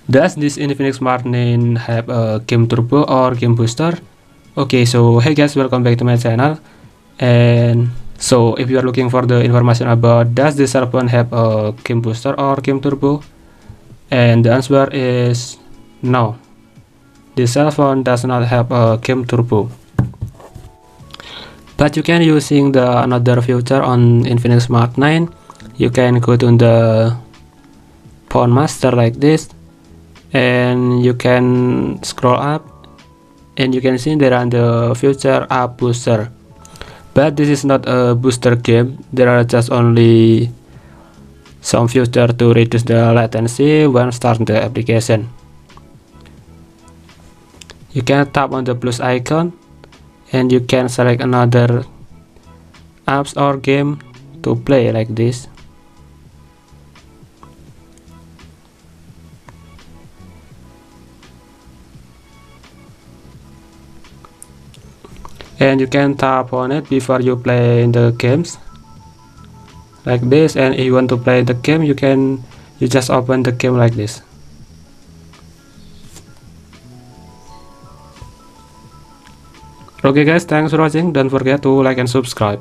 Does this Infinix Smart 9 have a game turbo or game booster? Okay, so hey guys, welcome back to my channel. And so if you are looking for the information about does this cell phone have a game booster or game turbo, and the answer is no. This cell phone does not have a game turbo, but you can using the another feature on Infinix Smart 9. You can go to the phone master like this, and you can scroll up, and you can see there are the feature app booster, but this is not a booster game. There are just only some feature to reduce the latency when starting the application. You can tap on the plus icon and you can select another apps or game to play like this. And you can tap on it before you play the games like this, and if you want to play the game, you just open the game like this. Okay guys, thanks for watching. Don't forget to like and subscribe.